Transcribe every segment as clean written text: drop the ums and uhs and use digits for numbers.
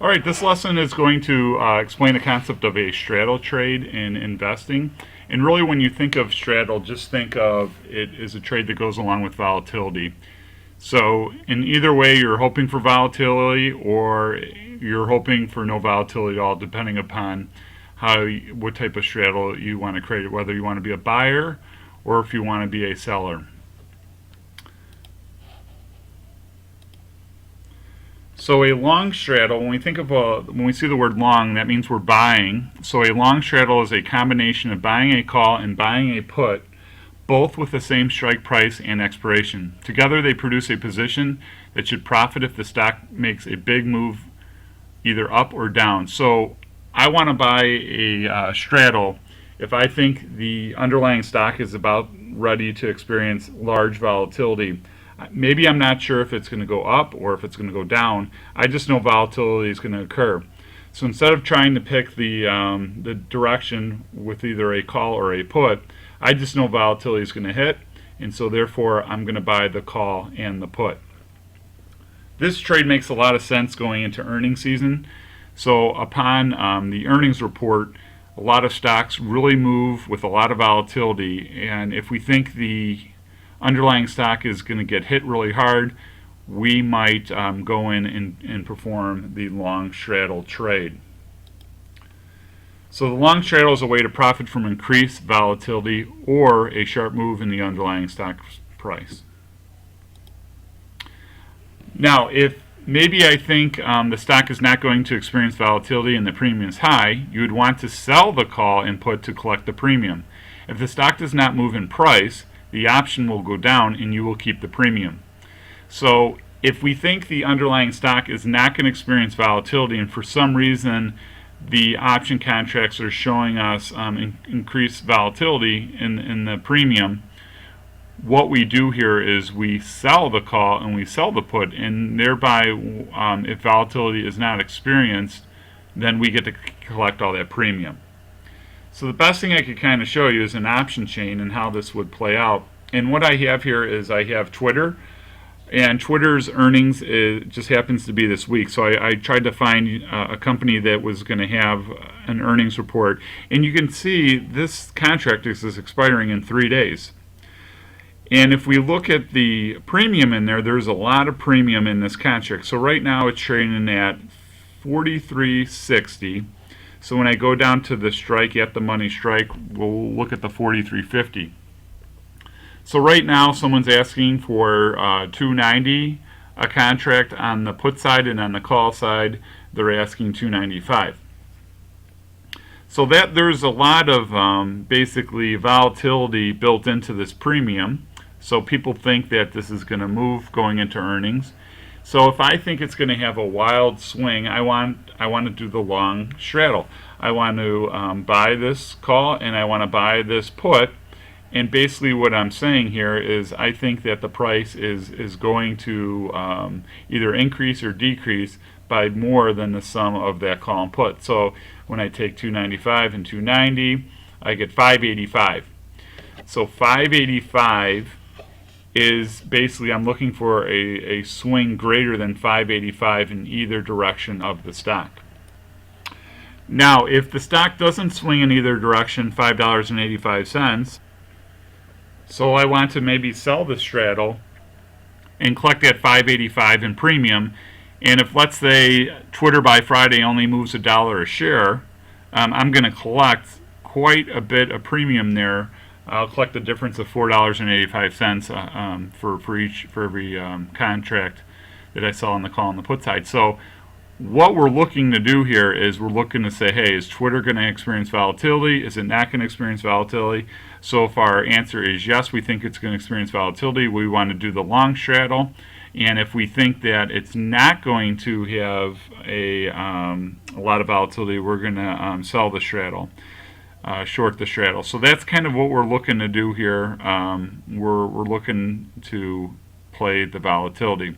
All right, this lesson is going to explain the concept of a straddle trade in investing. And really, when you think of straddle, just think of it as a trade that goes along with volatility. So, in either way, you're hoping for volatility or you're hoping for no volatility at all, depending upon what type of straddle you want to create, whether you want to be a buyer or if you want to be a seller. So a long straddle, when we see the word long, that means we're buying. So a long straddle is a combination of buying a call and buying a put, both with the same strike price and expiration. Together they produce a position that should profit if the stock makes a big move either up or down. So I want to buy a straddle if I think the underlying stock is about ready to experience large volatility. Maybe I'm not sure if it's going to go up or if it's going to go down. I just know volatility is going to occur. So instead of trying to pick the direction with either a call or a put, I just know volatility is going to hit, and so therefore I'm going to buy the call and the put. This trade makes a lot of sense going into earnings season. So upon the earnings report, a lot of stocks really move with a lot of volatility, and if we think the underlying stock is going to get hit really hard, we might go in and perform the long straddle trade. So the long straddle is a way to profit from increased volatility or a sharp move in the underlying stock price. Now, if maybe I think the stock is not going to experience volatility and the premium is high, you would want to sell the call and put to collect the premium. If the stock does not move in price, the option will go down and you will keep the premium. So if we think the underlying stock is not going to experience volatility and for some reason the option contracts are showing us increased volatility in the premium, what we do here is we sell the call and we sell the put, and thereby if volatility is not experienced, then we get to collect all that premium. So the best thing I could kind of show you is an option chain and how this would play out. And what I have here is I have Twitter, and Twitter's earnings just happens to be this week. So I tried to find a company that was going to have an earnings report. And you can see this contract is expiring in 3 days. And if we look at the premium in there, there's a lot of premium in this contract. So right now it's trading at 43.60. So when I go down to the strike, at the money strike, we'll look at the 43.50. So right now someone's asking for $290 a contract on the put side, and on the call side they're asking $295. So that there's a lot of basically volatility built into this premium. So people think that this is going to move going into earnings. So if I think it's going to have a wild swing, I want to do the long straddle. I want to buy this call and I want to buy this put. And basically what I'm saying here is I think that the price is going to either increase or decrease by more than the sum of that call and put. So when I take 295 and 290, I get 585. So 585 is basically I'm looking for a swing greater than 585 in either direction of the stock. Now, if the stock doesn't swing in either direction, $5.85, so I want to maybe sell the straddle and collect that 585 in premium. And if, let's say, Twitter by Friday only moves $1 a share, I'm going to collect quite a bit of premium there. I'll collect the difference of $4.85 for every contract that I sell on the call on the put side. So what we're looking to do here is we're looking to say, hey, is Twitter going to experience volatility? Is it not going to experience volatility? So if our answer is yes, we think it's going to experience volatility, we want to do the long straddle. And if we think that it's not going to have a lot of volatility, we're going to sell the straddle. Short the straddle. So that's kind of what we're looking to do here. We're looking to play the volatility.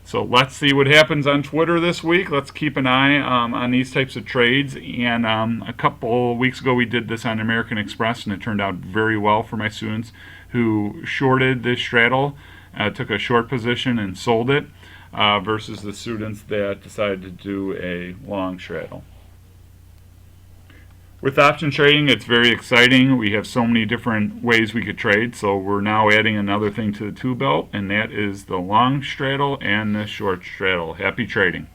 So let's see what happens on Twitter this week. Let's keep an eye on these types of trades. And a couple weeks ago we did this on American Express, and it turned out very well for my students who shorted this straddle, took a short position and sold it. versus the students that decided to do a long straddle. With option trading, it's very exciting. We have so many different ways we could trade, so we're now adding another thing to the tool belt, and that is the long straddle and the short straddle. Happy trading.